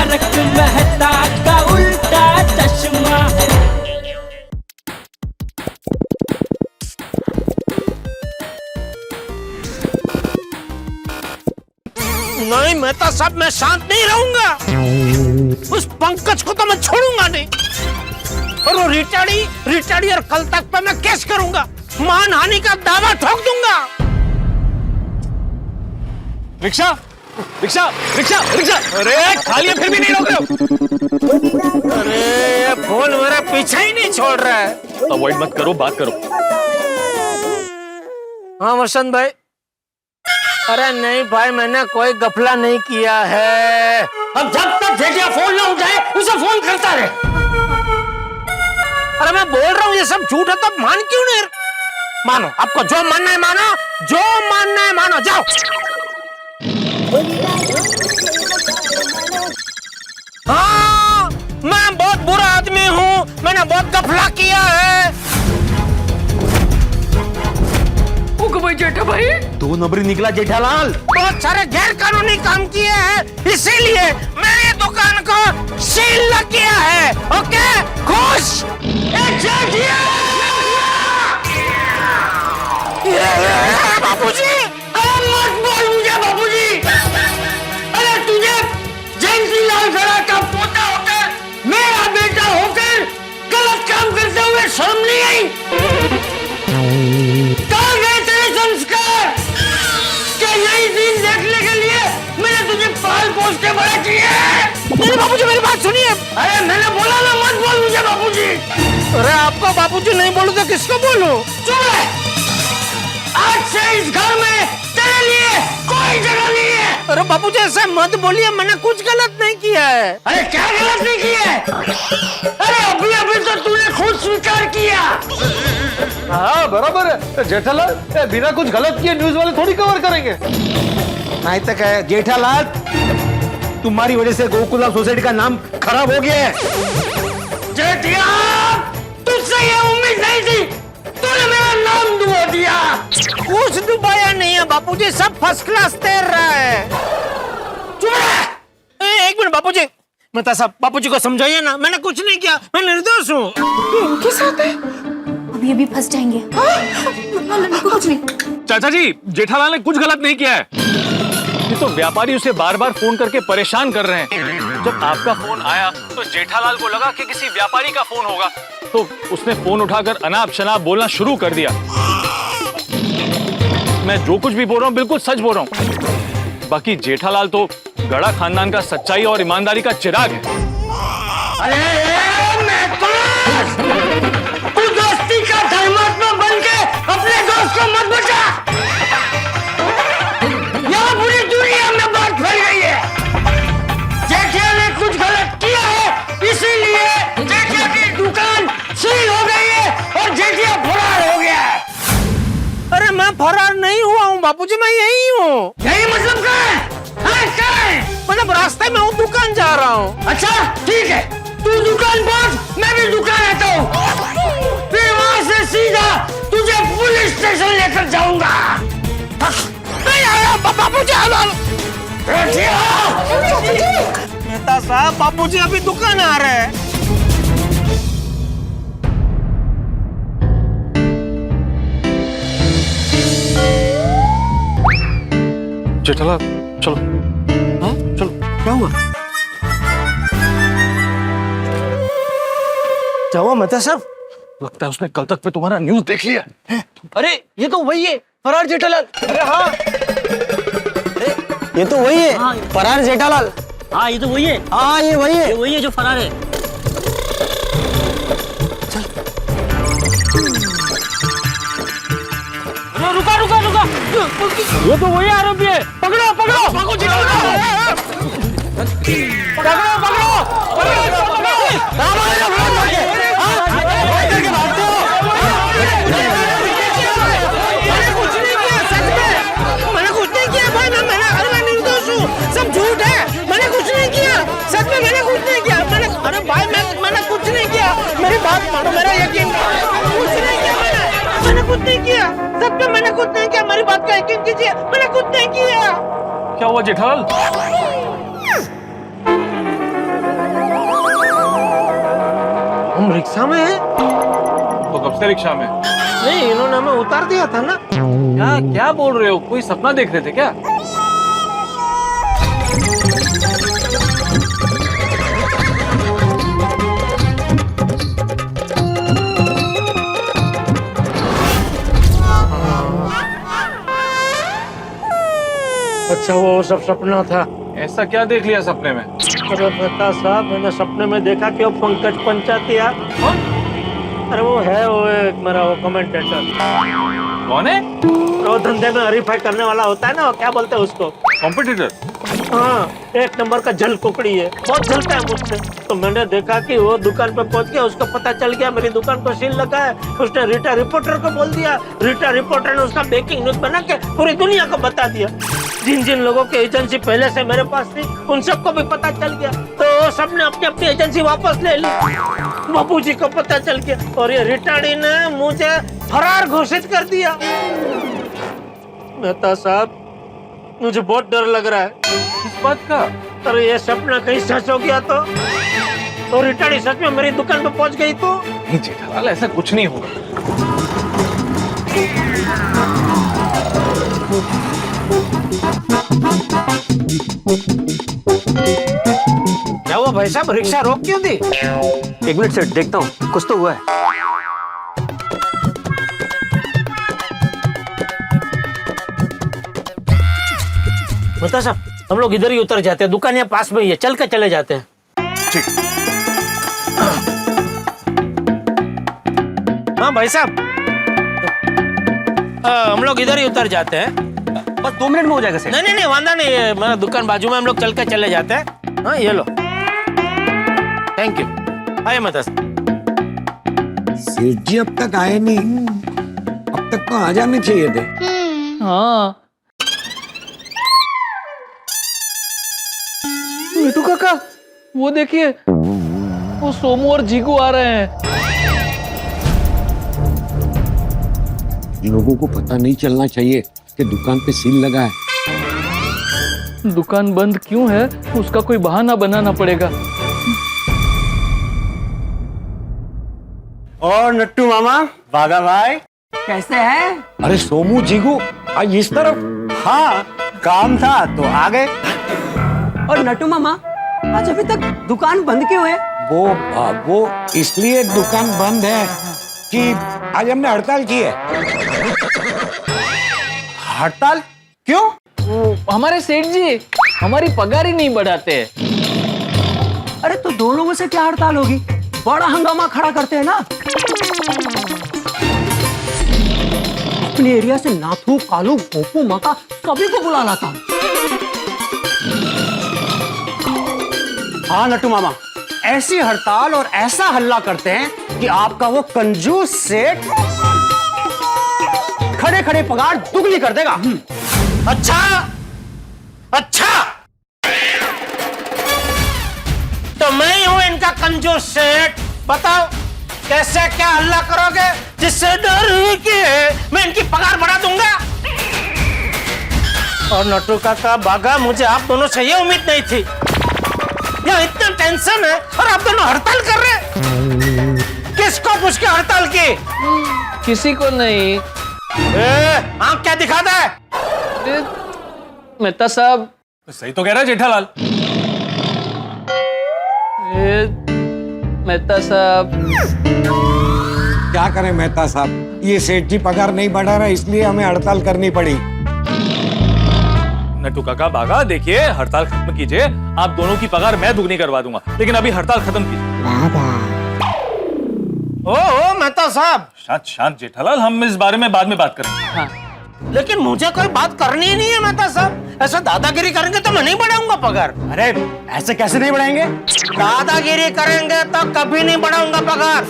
तारक मेहता का उल्टा चश्मा। नहीं मेहता साहब, मैं शांत नहीं रहूंगा। उस पंकज को तो मैं छोड़ूंगा नहीं, और वो रिटाड़ी और कल तक पे मैं केस करूंगा, मानहानि का दावा ठोक दूंगा। रिक्शा रिक्शा रिक्शा रिक्शा, अरे खाली है फिर भी नहीं रोक रहे हो। अरे ये फोन मेरा पीछे ही नहीं छोड़ रहा है। अवॉइड मत करो, बात करो। हाँ वसंत भाई। अरे नहीं भाई, मैंने कोई गफला नहीं किया है। अब जब तक जेठिया फोन ना उठाए उसे फोन करता रहे। अरे मैं बोल रहा हूँ ये सब झूठ है, तो मान क्यों नहीं? मानो, आपको जो मानना है मानो, जो मानना है मानो, जाओ। हाँ, मैं बहुत बुरा आदमी हूँ, मैंने बहुत गफला किया है। भाई जेठा भाई, 2 नंबरी निकला जेठालाल। बहुत सारे गैर कानूनी काम किए हैं, इसीलिए मेरी दुकान को सील लग गया है। ओके, खुश? बाबूजी, अरे मत बोल मुझे बाबूजी। अरे तुझे जयंती लाल खड़ा का पोता होकर, मेरा बेटा होकर गलत काम करते हुए शर्म नहीं आई? कहाँ गए तेरे संस्कार? क्या नई दिन देखने के लिए मैंने तुझे पाल पोस के बड़ा किया है? मेरे बाबूजी मेरी बात सुनिए। अरे मैंने बोला ना मत बोल मुझे बाबूजी। अरे आपको बाबूजी नहीं बोलूं तो किसको बोलूं? चुप रह। आज से इस घर में तेरे लिए कोई जगह नहीं है। अरे बाबूजी ऐसे मत बोलिए, मैंने कुछ गलत नहीं किया है। अरे क्या गलत नहीं किया है? अरे अभी तो तूने खुद स्वीकार किया। हाँ बराबर है जेठालाल, बिना कुछ गलत किए न्यूज वाले थोड़ी कवर करेंगे। नहीं तो क्या जेठालाल, तुम्हारी वजह से गोकुलधाम सोसाइटी का नाम खराब हो गया है। जेठिया, तुझसे ये उम्मीद नहीं थी, तूने मेरा नाम डुबो दिया। कुछ डुबाया नहीं है बापूजी, सब फर्स्ट क्लास तैर रहा है। चुप रह। एक मिनट बापूजी, मेहता साहब बापूजी को समझाइए ना, मैंने कुछ नहीं किया, मैं निर्दोष हूँ। इनके साथ है, अभी फंस जाएंगे। कुछ नहीं। चाचा जी, जेठालाल ने कुछ गलत नहीं किया है। ये तो व्यापारी उसे बार बार फोन करके परेशान कर रहे हैं। जब आपका फोन आया तो जेठालाल को लगा कि किसी व्यापारी का फोन होगा, तो उसने फोन उठाकर अनाप शनाप बोलना शुरू कर दिया। मैं जो कुछ भी बोल रहा हूँ बिल्कुल सच बोल रहा हूँ। बाकी जेठालाल तो गड़ा खानदान का सच्चाई और ईमानदारी का चिराग है। तू दोस्ती का धर्मात्मा बन के अपने दोस्त को मत बचा। यहाँ पूरी दुनिया में बात फैल गई है, जेठिया ने कुछ गलत किया है, इसीलिए जेठिया की दुकान सील हो गई है और जेठिया फरार हो गया है। अरे मैं फरार नहीं हुआ हूँ बापूजी, मैं यही हूँ। यही मतलब क्या है? मतलब रास्ते में हूँ, दुकान जा रहा हूँ। अच्छा ठीक है, तू दुकान पहुंच, मैं भी दुकान आता हूँ, फिर वहाँ से सीधा तुझे पुलिस स्टेशन लेकर जाऊंगा। नहीं आया बापूजी, मेहता साहब बापूजी अभी दुकान आ रहे हैं। जेठालाल चलो। हाँ चलो। क्या हुआ? क्या हुआ मेहता साहब? लगता है उसने कल तक पे तुम्हारा न्यूज देख लिया है। अरे ये तो वही है फरार जेठालाल। अरे हाँ, ये तो वही है फरार जेठालाल। हाँ ये तो वही है। हाँ ये वही है, ये वही है जो फरार है। रुका रुका रुका, ये तो वही आरोपी है। पकड़ो पकड़ो पकड़ो मैंने कुछ नहीं किया भाई, मैं निर्दोष हूँ, सब झूठ है, मैंने कुछ नहीं किया, सच में मैंने कुछ नहीं किया। अरे भाई मैंने कुछ नहीं किया, मेरी बात मानो, मेरा यकीन, कुछ नहीं किया मैंने कुछ नहीं किया, सच में मैंने कुछ नहीं किया, मेरी बात का यकीन कीजिए, मैंने कुछ नहीं किया। क्या हुआ जेठालाल? हम रिक्शा में हैं? तो कब से रिक्शा में? नहीं, इन्होंने हमें उतार दिया था ना। क्या क्या बोल रहे हो? कोई सपना देख रहे थे क्या? अच्छा, वो सब सपना था। ऐसा क्या देख लिया सपने में? अरे मेहता साहब, मैंने सपने में देखा कि वो पंकज पंचायतिया, अरे वो है, वो एक मेरा वो कमेंटेटर, कौन है? वो धंधे में हरीफाई करने वाला होता है ना, वो क्या बोलते हैं उसको? कॉम्पिटिटर? हाँ, एक नंबर का जल कुकड़ी है, बहुत जलता है मुझसे। तो मैंने देखा कि वो दुकान पे पहुंच गया, उसको पता चल गया मेरी दुकान को सील लगा है। उसने रीटा रिपोर्टर को बोल दिया, रीटा रिपोर्टर ने उसका ब्रेकिंग न्यूज बना के पूरी दुनिया को बता दिया। जिन जिन लोगों की एजेंसी पहले से मेरे पास थी, उन सबको भी पता चल गया। तो सबने अपनी अपनी एजेंसी वापस ले ली। बाबू जी को पता चल गया और ये रिटार्डी ने मुझे फरार घोषित कर दिया। मेहता साहब, मुझे बहुत डर लग रहा है। किस बात का? अरे ये सपना कहीं सच हो गया तो रिटार्डी सच में मेरी दुकान पे पहुंच गई तो? नहीं जेठालाल, ऐसा कुछ नहीं होगा। क्या हुआ भाई साहब, रिक्शा रोक क्यों दी? एक मिनट सेठ, देखता हूँ, कुछ तो हुआ है। बता साहब, हम लोग इधर ही उतर जाते हैं, दुकान यहाँ पास में ही है, चल के चले जाते हैं। हाँ भाई साहब, हम लोग इधर ही उतर जाते हैं। बस 2 मिनट में हो जाएगा सेठ। नहीं नहीं नहीं, वादा नहीं है, मेरा दुकान बाजू में, हम लोग चल के चले जाते हैं। हाँ ये लो, थैंक यू। आइए मत सेठ जी अब तक आए नहीं, अब तक तो आ जाने चाहिए थे। हाँ मिठू काका, वो देखिए, वो सोमू और जीगू आ रहे हैं। लोगों को पता नहीं चलना चाहिए कि दुकान पे सील लगा है। दुकान बंद क्यों है, उसका कोई बहाना बनाना पड़ेगा। और नट्टू मामा, बागा भाई, कैसे हैं? अरे सोमू जीगू, आज इस तरफ। हाँ, काम था तो आ गए। और नट्टू मामा, आज अभी तक दुकान बंद क्यों है? वो इसलिए दुकान बंद है कि आज हमने हड़ताल की है। हड़ताल क्यों? हमारे सेठ जी हमारी पगार ही नहीं बढ़ाते। अरे तो 2 लोगों से क्या हड़ताल होगी? बड़ा हंगामा खड़ा करते हैं ना। अपने एरिया से नाथू, कालू, गोपू, मका सभी को बुला लाता हूं। हाँ नट्टू मामा, ऐसी हड़ताल और ऐसा हल्ला करते हैं कि आपका वो कंजूस सेठ खड़े खड़े पगार दुगनी कर देगा। अच्छा अच्छा, तो मैं ही हूं इनका कंजूस सेठ। बताओ कैसे क्या हल्ला करोगे जिससे डर कि मैं इनकी पगार बढ़ा दूंगा? और नट्टू काका, बागा, मुझे आप दोनों से ये उम्मीद नहीं थी। यहाँ इतना टेंशन है और आप दोनों हड़ताल कर रहे हैं। किसको पूछ के हड़ताल की? किसी को नहीं। आँख क्या दिखाता है? मेहता साहब, सही तो कह रहा है जेठालाल। मेहता साहब, क्या करें मेहता साहब, ये सेठ जी पगार नहीं बढ़ा रहा, इसलिए हमें हड़ताल करनी पड़ी। नट्टू काका, बागा, देखिए, हड़ताल खत्म कीजिए, आप दोनों की पगार मैं दुगनी करवा दूंगा, लेकिन अभी हड़ताल खत्म कीजिए। ओ मेहता साहब, शांत शांत जेठालाल, हम इस बारे में बाद में बात करेंगे। हाँ। लेकिन मुझे कोई बात करनी ही नहीं है मेहता साहब। ऐसा दादागिरी करेंगे तो मैं नहीं बढ़ाऊंगा पगार। अरे ऐसे कैसे नहीं बढ़ाएंगे? दादागिरी करेंगे तो कभी नहीं बढ़ाऊंगा पगार।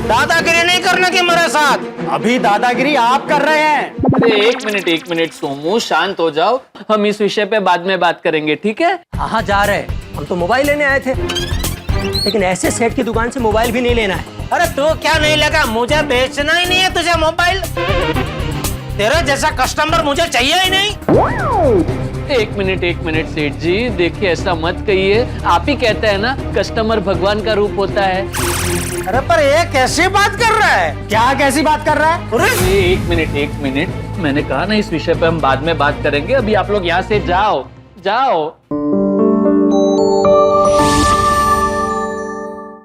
दादागिरी नहीं करने की मेरे साथ। अभी दादागिरी आप कर रहे हैं। अरे एक मिनट सोमू, शांत हो जाओ, हम इस विषय पे बाद में बात करेंगे, ठीक है? हाँ जा रहे हैं, हम तो मोबाइल लेने आए थे, लेकिन ऐसे सेठ की दुकान से मोबाइल भी नहीं लेना है। अरे तू क्या नहीं लगा, मुझे बेचना ही नहीं है तुझे मोबाइल। तेरा जैसा कस्टमर मुझे चाहिए ही नहीं। एक मिनट सेठ जी, देखिए ऐसा मत कहिए। आप ही कहते हैं ना, कस्टमर भगवान का रूप होता है। अरे पर ये कैसी बात कर रहा है? क्या कैसी बात कर रहा है? अरे एक मिनट, मैंने कहा ना इस विषय पे हम बाद में बात करेंगे। अभी आप लोग यहाँ से जाओ।